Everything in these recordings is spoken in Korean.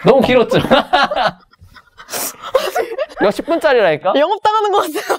너무 길었죠? 이거 10분짜리라니까? 영업당하는 것 같아요.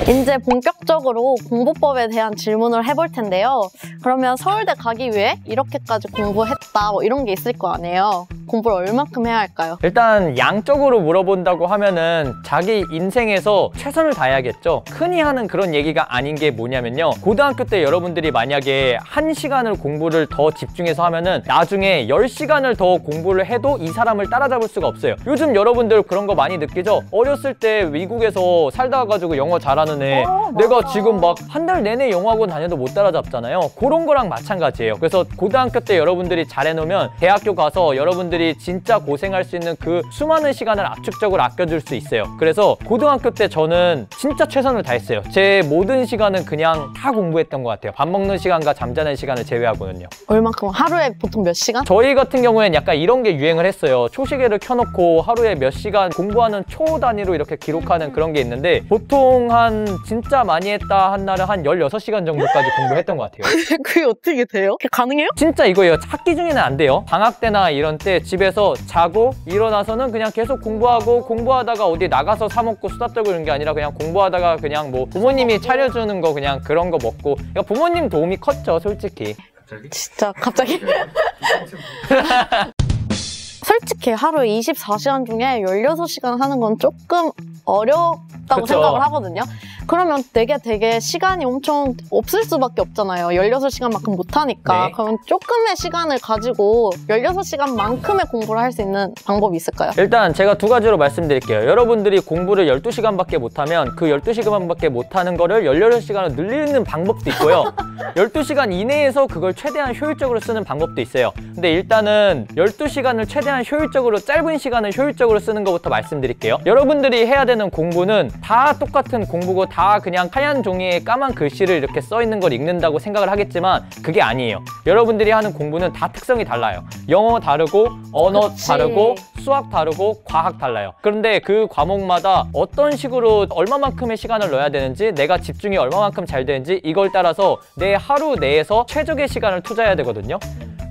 이제 본격적으로 공부법에 대한 질문을 해볼 텐데요. 그러면 서울대 가기 위해 이렇게까지 공부했다 뭐 이런 게 있을 거 아니에요. 공부를 얼만큼 해야 할까요? 일단 양적으로 물어본다고 하면은 자기 인생에서 최선을 다해야겠죠. 흔히 하는 그런 얘기가 아닌 게 뭐냐면요. 고등학교 때 여러분들이 만약에 1시간을 공부를 더 집중해서 하면은 나중에 10시간을 더 공부를 해도 이 사람을 따라잡을 수가 없어요. 요즘 여러분들 그런 거 많이 느끼죠? 어렸을 때 미국에서 살다 가지고 영어 잘하는 애 내가 지금 막 한 달 내내 영어학원 다녀도 못 따라잡잖아요. 그런 거랑 마찬가지예요. 그래서 고등학교 때 여러분들이 잘해놓으면 대학교 가서 여러분들이 진짜 고생할 수 있는 그 수많은 시간을 압축적으로 아껴줄 수 있어요. 그래서 고등학교 때 저는 진짜 최선을 다했어요. 제 모든 시간은 그냥 다 공부했던 것 같아요. 밥 먹는 시간과 잠자는 시간을 제외하고는요. 얼만큼? 하루에 보통 몇 시간? 저희 같은 경우에는 약간 이런 게 유행을 했어요. 초시계를 켜놓고 하루에 몇 시간 공부하는 초 단위로 이렇게 기록하는 그런 게 있는데 보통 한 진짜 많이 했다 한 날은 한 16시간 정도까지 공부했던 것 같아요. 그게 어떻게 돼요? 그게 가능해요? 진짜 이거예요. 학기 중에는 안 돼요. 방학 때나 이런 때 집에서 자고 일어나서는 그냥 계속 공부하고 공부하다가 어디 나가서 사 먹고 수다 떨고 이런 게 아니라 그냥 공부하다가 그냥 뭐 부모님이 차려주는 거 그냥 그런 거 먹고 그러니까 부모님 도움이 컸죠, 솔직히. 갑자기? 진짜 갑자기? 솔직히 하루에 24시간 중에 16시간 하는 건 조금 어렵다고 그쵸. 생각을 하거든요. 그러면 되게 시간이 엄청 없을 수밖에 없잖아요. 16시간만큼 못하니까. 네. 그러면 조금의 시간을 가지고 16시간만큼의 공부를 할 수 있는 방법이 있을까요? 일단 제가 두 가지로 말씀드릴게요. 여러분들이 공부를 12시간밖에 못하면 그 12시간밖에 못하는 거를 16시간으로 늘리는 방법도 있고요. 12시간 이내에서 그걸 최대한 효율적으로 쓰는 방법도 있어요. 근데 일단은 12시간을 최대한 효율적으로 짧은 시간을 효율적으로 쓰는 것부터 말씀드릴게요. 여러분들이 해야 되는 공부는 다 똑같은 공부고 다 그냥 하얀 종이에 까만 글씨를 이렇게 써 있는 걸 읽는다고 생각을 하겠지만 그게 아니에요. 여러분들이 하는 공부는 다 특성이 달라요. 영어 다르고 언어 그치. 다르고 수학 다르고 과학 달라요. 그런데 그 과목마다 어떤 식으로 얼마만큼의 시간을 넣어야 되는지 내가 집중이 얼마만큼 잘 되는지 이걸 따라서 내 하루 내에서 최적의 시간을 투자해야 되거든요.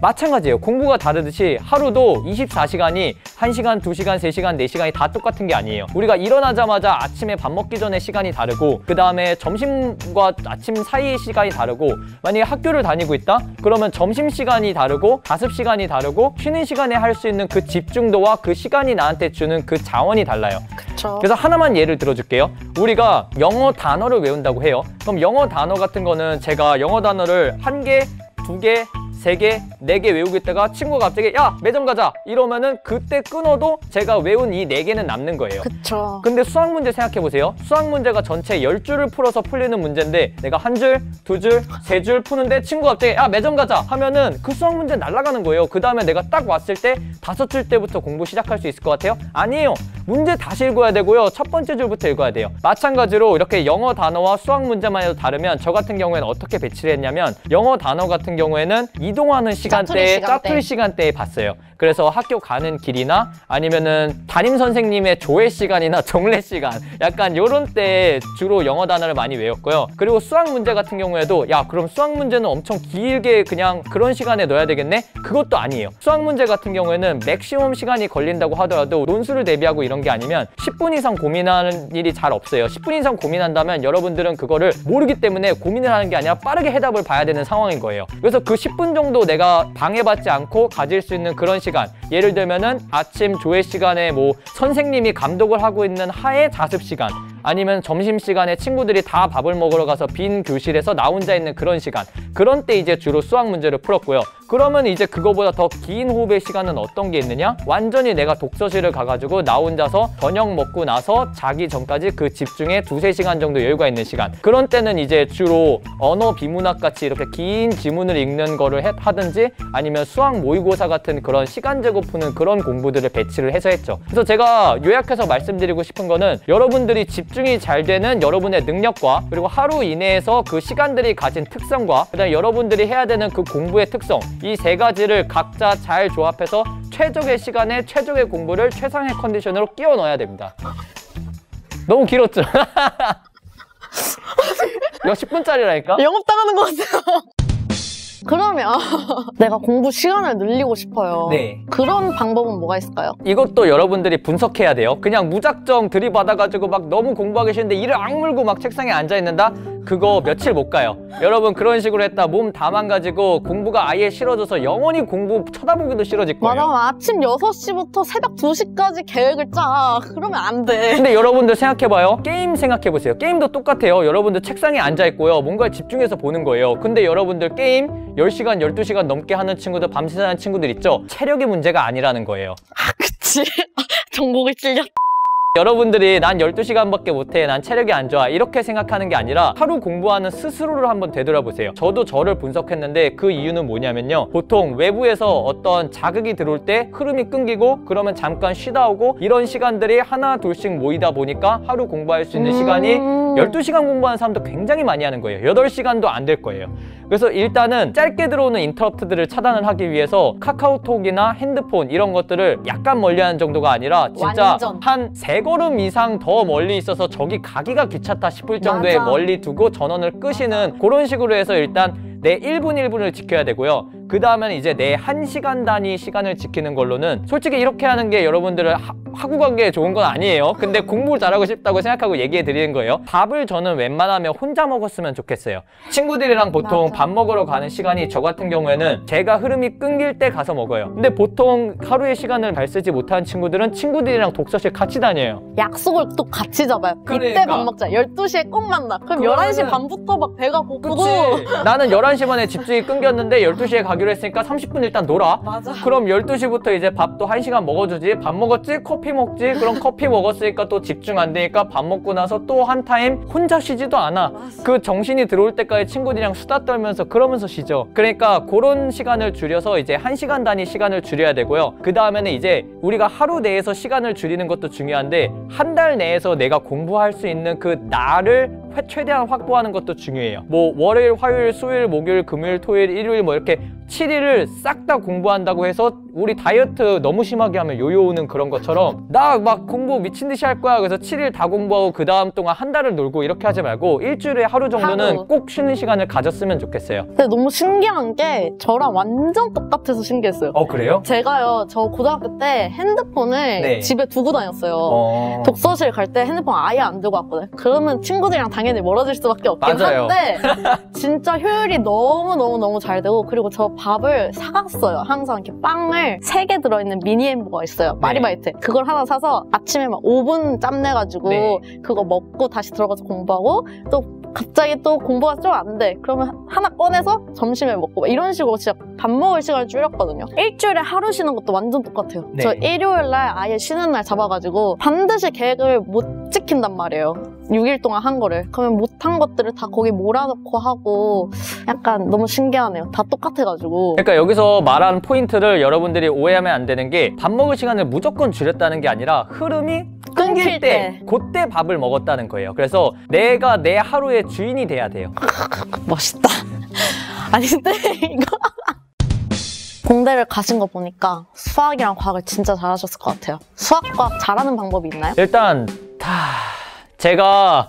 마찬가지예요. 공부가 다르듯이 하루도 24시간이 1시간, 2시간, 3시간, 4시간이 다 똑같은 게 아니에요. 우리가 일어나자마자 아침에 밥 먹기 전에 시간이 다르고 그 다음에 점심과 아침 사이의 시간이 다르고 만약에 학교를 다니고 있다? 그러면 점심시간이 다르고 가습시간이 다르고 쉬는 시간에 할 수 있는 그 집중도와 그 시간이 나한테 주는 그 자원이 달라요. 그쵸. 그래서 하나만 예를 들어줄게요. 우리가 영어 단어를 외운다고 해요. 그럼 영어 단어 같은 거는 제가 영어 단어를 1개, 2개, 3개, 4개 외우고 있다가 친구가 갑자기 야 매점 가자 이러면은 그때 끊어도 제가 외운 이 4개는 남는 거예요. 그쵸. 근데 수학 문제 생각해보세요. 수학 문제가 전체 10줄을 풀어서 풀리는 문제인데 내가 1줄, 2줄, 3줄 푸는데 친구가 갑자기 야 매점 가자 하면은 그 수학 문제 날아가는 거예요. 그 다음에 내가 딱 왔을 때 5줄 때부터 공부 시작할 수 있을 것 같아요? 아니에요. 문제 다시 읽어야 되고요. 첫 번째 줄부터 읽어야 돼요. 마찬가지로 이렇게 영어 단어와 수학 문제만 해도 다르면 저 같은 경우에는 어떻게 배치를 했냐면 영어 단어 같은 경우에는 이동하는 시간대에 짜투리 시간대에 봤어요. 그래서 학교 가는 길이나 아니면은 담임 선생님의 조회 시간이나 정례 시간 약간 요런 때 주로 영어 단어를 많이 외웠고요. 그리고 수학 문제 같은 경우에도 야 그럼 수학 문제는 엄청 길게 그냥 그런 시간에 넣어야 되겠네? 그것도 아니에요. 수학 문제 같은 경우에는 맥시멈 시간이 걸린다고 하더라도 논술을 대비하고 이런 게 아니면 10분 이상 고민하는 일이 잘 없어요. 10분 이상 고민한다면 여러분들은 그거를 모르기 때문에 고민을 하는 게 아니라 빠르게 해답을 봐야 되는 상황인 거예요. 그래서 그 10분 정도 내가 방해받지 않고 가질 수 있는 그런 시간, 예를 들면은 아침 조회 시간에 뭐 선생님이 감독을 하고 있는 하에 자습 시간, 아니면 점심시간에 친구들이 다 밥을 먹으러 가서 빈 교실에서 나 혼자 있는 그런 시간, 그런 때 이제 주로 수학 문제를 풀었고요. 그러면 이제 그거보다 더 긴 호흡의 시간은 어떤 게 있느냐? 완전히 내가 독서실을 가가지고 나 혼자서 저녁 먹고 나서 자기 전까지 그 집중에 2~3시간 정도 여유가 있는 시간, 그런 때는 이제 주로 언어 비문학 같이 이렇게 긴 지문을 읽는 거를 하든지 아니면 수학 모의고사 같은 그런 시간 재고 푸는 그런 공부들을 배치를 해서 했죠. 그래서 제가 요약해서 말씀드리고 싶은 거는 여러분들이 집중이 잘 되는 여러분의 능력과 그리고 하루 이내에서 그 시간들이 가진 특성과 그다음에 여러분들이 해야 되는 그 공부의 특성, 이 세 가지를 각자 잘 조합해서 최적의 시간에 최적의 공부를 최상의 컨디션으로 끼워 넣어야 됩니다. 너무 길었죠? 이거 10분짜리라니까? 영업당하는 것 같아요. 그러면 내가 공부 시간을 늘리고 싶어요. 네. 그런 방법은 뭐가 있을까요? 이것도 여러분들이 분석해야 돼요. 그냥 무작정 들이받아가지고 막 너무 공부하기 싫은데 이를 악물고 막 책상에 앉아있는다? 그거 며칠 못 가요. 여러분 그런 식으로 했다 몸 다 망가지고 공부가 아예 싫어져서 영원히 공부 쳐다보기도 싫어질 거예요. 맞아. 아침 6시부터 새벽 2시까지 계획을 짜. 그러면 안 돼. 근데 여러분들 생각해봐요. 게임 생각해보세요. 게임도 똑같아요. 여러분들 책상에 앉아있고요. 뭔가에 집중해서 보는 거예요. 근데 여러분들 게임 10시간, 12시간 넘게 하는 친구들, 밤새 하는 친구들 있죠? 체력의 문제가 아니라는 거예요. 아, 그치. 정복을 찔렸. 여러분들이 난 12시간밖에 못해, 난 체력이 안 좋아 이렇게 생각하는 게 아니라 하루 공부하는 스스로를 한번 되돌아보세요. 저도 저를 분석했는데 그 이유는 뭐냐면요, 보통 외부에서 어떤 자극이 들어올 때 흐름이 끊기고 그러면 잠깐 쉬다 오고 이런 시간들이 하나 둘씩 모이다 보니까 하루 공부할 수 있는 시간이 12시간 공부하는 사람도 굉장히 많이 하는 거예요. 8시간도 안 될 거예요. 그래서 일단은 짧게 들어오는 인터럽트들을 차단을 하기 위해서 카카오톡이나 핸드폰 이런 것들을 약간 멀리하는 정도가 아니라 진짜 완전. 한 3걸음 이상 더 멀리 있어서 저기 가기가 귀찮다 싶을 정도의 맞아. 멀리 두고 전원을 끄시는 그런 식으로 해서 일단 내 1분 1분을 지켜야 되고요. 그 다음에는 이제 내 1시간 단위 시간을 지키는 걸로는 솔직히 이렇게 하는 게 여러분들을 하고 가기에 좋은 건 아니에요. 근데 공부를 잘하고 싶다고 생각하고 얘기해 드리는 거예요. 밥을 저는 웬만하면 혼자 먹었으면 좋겠어요. 친구들이랑 보통 맞아. 밥 먹으러 가는 시간이 저 같은 경우에는 제가 흐름이 끊길 때 가서 먹어요. 근데 보통 하루의 시간을 잘 쓰지 못하는 친구들은 친구들이랑 독서실 같이 다녀요. 약속을 또 같이 잡아요. 이때 그러니까. 밥 먹자. 12시에 꼭 만나. 그럼 그러면은- 11시 반부터 막 배가 고프고. 나는 11시 반에 집중이 끊겼는데 12시에 가기로 했으니까 30분 일단 놀아. 맞아. 그럼 12시부터 이제 밥도 1시간 먹어주지. 밥 먹었지? 커피 먹지? 그럼 커피 먹었으니까 또 집중 안 되니까 밥 먹고 나서 또 한 타임 혼자 쉬지도 않아. 그 정신이 들어올 때까지 친구들이랑 수다 떨면서 그러면서 쉬죠. 그러니까 그런 시간을 줄여서 이제 1시간 단위 시간을 줄여야 되고요. 그 다음에는 이제 우리가 하루 내에서 시간을 줄이는 것도 중요한데 한 달 내에서 내가 공부할 수 있는 그 날을 최대한 확보하는 것도 중요해요. 뭐 월요일, 화요일, 수요일, 목요일, 금요일, 토요일, 일요일 뭐 이렇게 7일을 싹 다 공부한다고 해서 우리 다이어트 너무 심하게 하면 요요 오는 그런 것처럼 나 막 공부 미친 듯이 할 거야 그래서 7일 다 공부하고 그 다음 동안 한 달을 놀고 이렇게 하지 말고 일주일에 하루 정도는 하루. 꼭 쉬는 시간을 가졌으면 좋겠어요. 근데 너무 신기한 게 저랑 완전 똑같아서 신기했어요. 그래요? 제가요, 저 고등학교 때 핸드폰을 네. 집에 두고 다녔어요. 독서실 갈 때 핸드폰 아예 안 들고 왔거든. 그러면 친구들이랑 당연히 멀어질 수밖에 없긴 맞아요. 한데 진짜 효율이 너무 잘 되고, 그리고 저 밥을 사갔어요. 항상 이렇게 빵을 3개 들어있는 미니 햄버거가 있어요. 네. 파리바이트. 그걸 하나 사서 아침에 막 5분 짬내가지고 네. 그거 먹고 다시 들어가서 공부하고, 또 갑자기 또 공부가 좀 안 돼. 그러면 하나 꺼내서 점심에 먹고 막 이런 식으로 진짜 밥 먹을 시간을 줄였거든요. 일주일에 하루 쉬는 것도 완전 똑같아요. 네. 저 일요일 날 아예 쉬는 날 잡아가지고 반드시 계획을 못 지킨단 말이에요. 6일 동안 한 거를. 그러면 못한 것들을 다 거기 몰아넣고 하고, 약간 너무 신기하네요. 다 똑같아가지고. 그러니까 여기서 말하는 포인트를 여러분들이 오해하면 안 되는 게 밥 먹을 시간을 무조건 줄였다는 게 아니라 흐름이 끊길 때 그때 밥을 먹었다는 거예요. 그래서 내가 내 하루의 주인이 돼야 돼요. 멋있다. 아니 근데 이거 공대를 가신 거 보니까 수학이랑 과학을 진짜 잘하셨을 것 같아요. 수학, 과학 잘하는 방법이 있나요? 일단 제가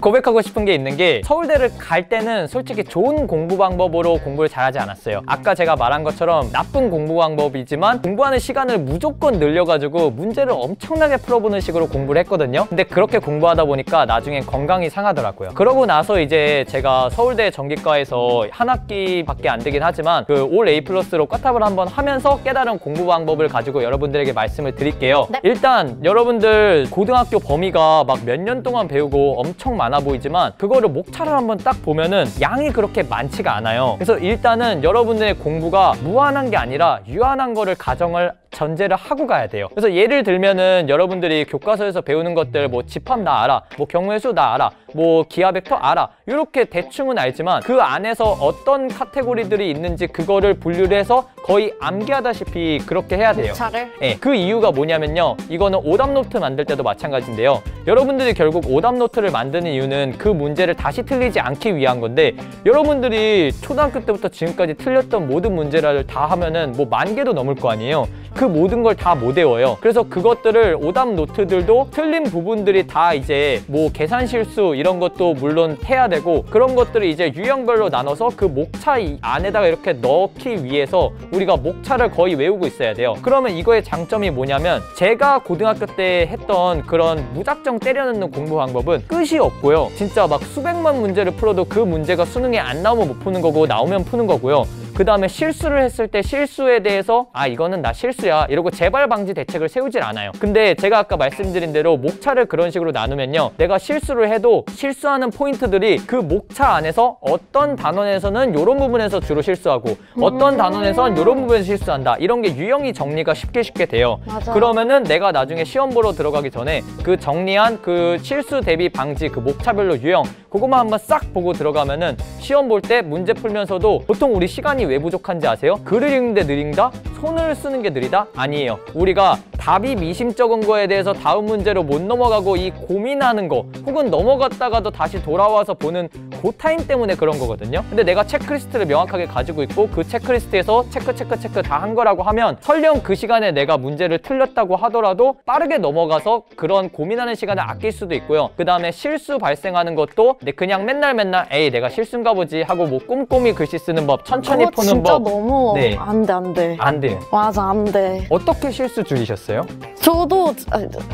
고백하고 싶은 게 있는 게 서울대를 갈 때는 솔직히 좋은 공부 방법으로 공부를 잘하지 않았어요. 아까 제가 말한 것처럼 나쁜 공부 방법이지만 공부하는 시간을 무조건 늘려가지고 문제를 엄청나게 풀어보는 식으로 공부를 했거든요. 근데 그렇게 공부하다 보니까 나중엔 건강이 상하더라고요. 그러고 나서 이제 제가 서울대 전기과에서 한 학기밖에 안 되긴 하지만 그 올 A+로 꽈탑을 한번 하면서 깨달은 공부 방법을 가지고 여러분들에게 말씀을 드릴게요. 네. 일단 여러분들 고등학교 범위가 막 몇 년 동안 배우고 엄청 많아 보이지만 그거를 목차를 한번 딱 보면은 양이 그렇게 많지가 않아요. 그래서 일단은 여러분들의 공부가 무한한 게 아니라 유한한 거를 가정을 전제를 하고 가야 돼요. 그래서 예를 들면은 여러분들이 교과서에서 배우는 것들 뭐 집합 나 알아, 뭐 경우의 수 나 알아, 뭐 기하 벡터 알아, 이렇게 대충은 알지만 그 안에서 어떤 카테고리들이 있는지 그거를 분류를 해서 거의 암기하다시피 그렇게 해야 돼요. 차를? 네, 그 이유가 뭐냐면요, 이거는 오답 노트 만들 때도 마찬가지인데요, 여러분들이 결국 오답 노트를 만드는 이유는 그 문제를 다시 틀리지 않기 위한 건데, 여러분들이 초등학교 때부터 지금까지 틀렸던 모든 문제를 다 하면은 뭐 10,000개도 넘을 거 아니에요. 그 모든 걸 다 못 외워요. 그래서 그것들을 오답 노트들도 틀린 부분들이 다 이제 뭐 계산 실수 이런 것도 물론 해야 되고, 그런 것들을 이제 유형별로 나눠서 그 목차 안에다가 이렇게 넣기 위해서 우리가 목차를 거의 외우고 있어야 돼요. 그러면 이거의 장점이 뭐냐면, 제가 고등학교 때 했던 그런 무작정 때려넣는 공부 방법은 끝이 없고요. 진짜 막 수백만 문제를 풀어도 그 문제가 수능에 안 나오면 못 푸는 거고 나오면 푸는 거고요. 그 다음에 실수를 했을 때 실수에 대해서 아 이거는 나 실수야 이러고 재발 방지 대책을 세우질 않아요. 근데 제가 아까 말씀드린 대로 목차를 그런 식으로 나누면요, 내가 실수를 해도 실수하는 포인트들이 그 목차 안에서 어떤 단원에서는 이런 부분에서 주로 실수하고 어떤 단원에서는 이런 부분에서 실수한다, 이런 게 유형이 정리가 쉽게 돼요. 맞아. 그러면은 내가 나중에 시험 보러 들어가기 전에 그 정리한 그 실수 대비 방지 그 목차별로 유형 그것만 한번 싹 보고 들어가면은 시험 볼 때 문제 풀면서도, 보통 우리 시간이 왜 부족한지 아세요? 글을 읽는데 느린다? 손을 쓰는 게 느리다? 아니에요. 우리가 답이 미심쩍은 거에 대해서 다음 문제로 못 넘어가고 이 고민하는 거, 혹은 넘어갔다가도 다시 돌아와서 보는 그 타임 때문에 그런 거거든요. 근데 내가 체크리스트를 명확하게 가지고 있고 그 체크리스트에서 체크 다 한 거라고 하면, 설령 그 시간에 내가 문제를 틀렸다고 하더라도 빠르게 넘어가서 그런 고민하는 시간을 아낄 수도 있고요. 그 다음에 실수 발생하는 것도 그냥 맨날 에이 내가 실수인가 보지 하고 뭐 꼼꼼히 글씨 쓰는 법, 천천히 푸는 진짜 법. 너무 네. 안 돼. 안 돼요. 맞아, 안 돼. 어떻게 실수 줄이셨어요? 저도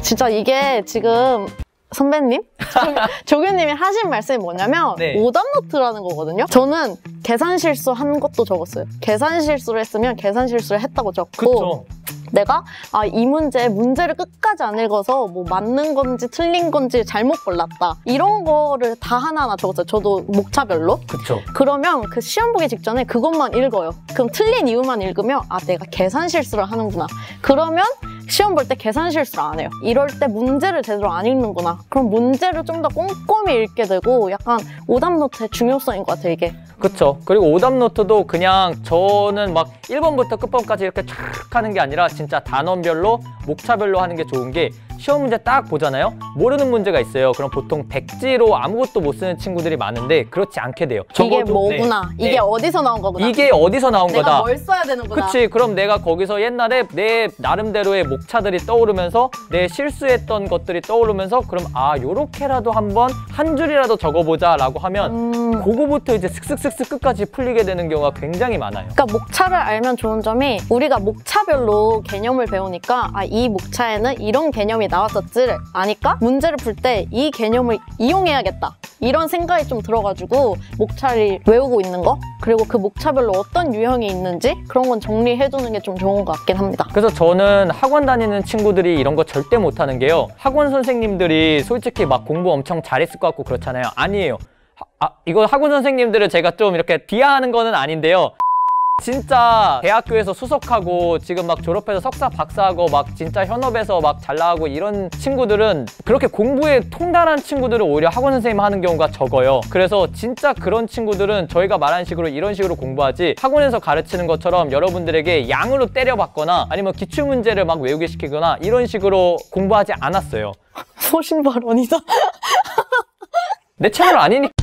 진짜 이게 지금 선배님? 조교님이 하신 말씀이 뭐냐면 네. 오답 노트라는 거거든요. 저는 계산 실수한 것도 적었어요. 계산 실수를 했으면 계산 실수를 했다고 적고, 그쵸. 내가 이 문제를 끝까지 안 읽어서 뭐 맞는 건지 틀린 건지 잘못 골랐다, 이런 거를 다 하나하나 적었어요. 저도 목차별로. 그쵸. 그러면 그 시험 보기 직전에 그것만 읽어요. 그럼 틀린 이유만 읽으면 내가 계산 실수를 하는구나. 그러면 시험 볼 때 계산 실수를 안 해요. 이럴 때 문제를 제대로 안 읽는구나. 그럼 문제를 좀 더 꼼꼼히 읽게 되고, 약간 오답 노트의 중요성인 것 같아요, 이게. 그쵸. 그리고 오답 노트도 그냥 저는 막 1번부터 끝번까지 이렇게 쫙 하는 게 아니라 진짜 단원별로 목차별로 하는 게 좋은 게, 시험 문제 딱 보잖아요? 모르는 문제가 있어요. 그럼 보통 백지로 아무것도 못 쓰는 친구들이 많은데 그렇지 않게 돼요. 이게 적어도, 뭐구나. 네. 이게 어디서 나온 거구나. 이게 어디서 나온 내가 거다. 뭘 써야 되는구나. 그치. 그럼 내가 거기서 옛날에 내 나름대로의 목차들이 떠오르면서 내 실수했던 것들이 떠오르면서, 그럼 요렇게라도 한번 한 줄이라도 적어보자 라고 하면 그거부터 이제 슥슥슥슥 끝까지 풀리게 되는 경우가 굉장히 많아요. 그러니까 목차를 알면 좋은 점이, 우리가 목차별로 개념을 배우니까 이 목차에는 이런 개념이 나왔었지를 아니까 문제를 풀 때 이 개념을 이용해야겠다, 이런 생각이 좀 들어가지고 목차를 외우고 있는 거, 그리고 그 목차별로 어떤 유형이 있는지 그런 건 정리해두는 게 좀 좋은 것 같긴 합니다. 그래서 저는 학원 다니는 친구들이 이런 거 절대 못하는 게요, 학원 선생님들이 솔직히 막 공부 엄청 잘했을 것 같고 그렇잖아요. 아니에요. 이거 학원 선생님들을 제가 좀 이렇게 비하하는 거는 아닌데요, 진짜 대학교에서 수석하고 지금 막 졸업해서 석사 박사하고 막 진짜 현업에서 막 잘 나가고 이런 친구들은, 그렇게 공부에 통달한 친구들은 오히려 학원 선생님 하는 경우가 적어요. 그래서 진짜 그런 친구들은 저희가 말한 식으로 이런 식으로 공부하지, 학원에서 가르치는 것처럼 여러분들에게 양으로 때려봤거나 아니면 기출문제를 막 외우게 시키거나 이런 식으로 공부하지 않았어요. 소신 발언이다. 내 채널 아니니까.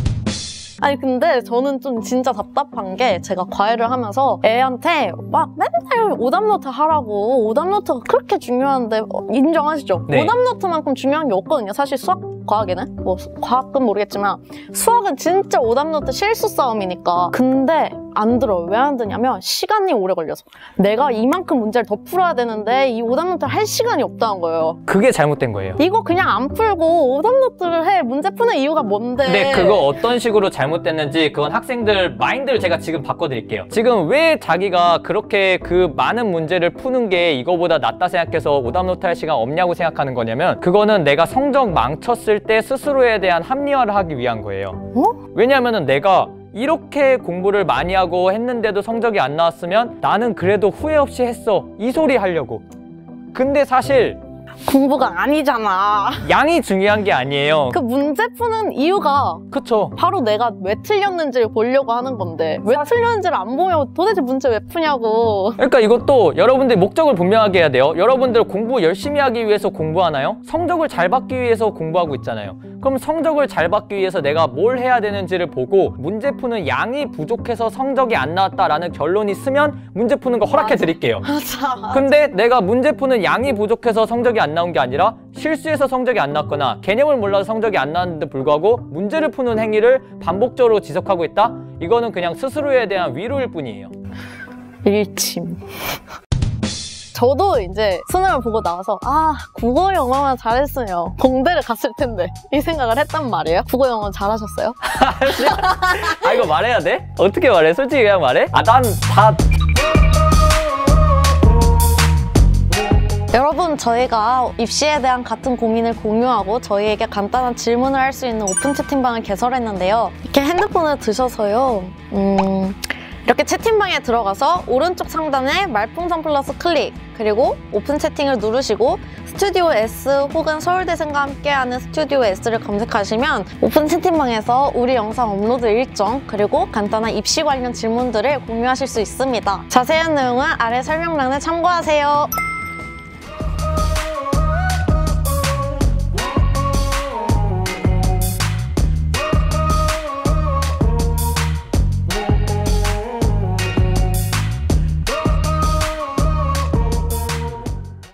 아니 근데 저는 좀 진짜 답답한 게, 제가 과외를 하면서 애한테 막 맨날 오답노트 하라고, 오답노트가 그렇게 중요한데 인정하시죠? 네. 오답노트만큼 중요한 게 없거든요. 사실 수학, 과학에는? 뭐 과학은 모르겠지만 수학은 진짜 오답노트 실수 싸움이니까. 근데 안 들어요. 왜 안 드냐면 시간이 오래 걸려서. 내가 이만큼 문제를 더 풀어야 되는데 이 오답노트를 할 시간이 없다는 거예요. 그게 잘못된 거예요. 이거 그냥 안 풀고 오답노트를 해. 문제 푸는 이유가 뭔데? 근데 그거 어떤 식으로 잘못됐는지 그건 학생들 마인드를 제가 지금 바꿔드릴게요. 지금 왜 자기가 그렇게 그 많은 문제를 푸는 게 이거보다 낫다 생각해서 오답노트 할 시간 없냐고 생각하는 거냐면, 그거는 내가 성적 망쳤을 때 스스로에 대한 합리화를 하기 위한 거예요. 왜냐하면 내가 이렇게 공부를 많이 하고 했는데도 성적이 안 나왔으면 나는 그래도 후회 없이 했어, 이 소리 하려고. 근데 사실 공부가 아니잖아. 양이 중요한 게 아니에요. 그 문제 푸는 이유가 그쵸. 바로 내가 왜 틀렸는지를 보려고 하는 건데, 왜 틀렸는지를 안 보면 도대체 문제 왜 푸냐고. 그러니까 이것도 여러분들 목적을 분명하게 해야 돼요. 여러분들 공부 열심히 하기 위해서 공부하나요? 성적을 잘 받기 위해서 공부하고 있잖아요. 그럼 성적을 잘 받기 위해서 내가 뭘 해야 되는지를 보고 문제 푸는 양이 부족해서 성적이 안 나왔다라는 결론이 있으면 문제 푸는 거 허락해 드릴게요. 맞아. 근데 내가 문제 푸는 양이 부족해서 성적이 안 나온 게 아니라 실수해서 성적이 안 났거나 개념을 몰라서 성적이 안 나왔는데 불구하고 문제를 푸는 행위를 반복적으로 지속하고 있다? 이거는 그냥 스스로에 대한 위로일 뿐이에요. 일침. 저도 이제 수능을 보고 나와서 국어 영어만 잘했으면 공대를 갔을 텐데 이 생각을 했단 말이에요. 국어 영어 잘하셨어요? 이거 말해야 돼? 어떻게 말해? 솔직히 그냥 말해? 난 다... 여러분, 저희가 입시에 대한 같은 고민을 공유하고 저희에게 간단한 질문을 할 수 있는 오픈 채팅방을 개설했는데요. 이렇게 핸드폰을 드셔서요. 이렇게 채팅방에 들어가서 오른쪽 상단에 말풍선 플러스 클릭, 그리고 오픈 채팅을 누르시고 스튜디오 S 혹은 서울대생과 함께하는 스튜디오 S를 검색하시면 오픈 채팅방에서 우리 영상 업로드 일정, 그리고 간단한 입시 관련 질문들을 공유하실 수 있습니다. 자세한 내용은 아래 설명란을 참고하세요.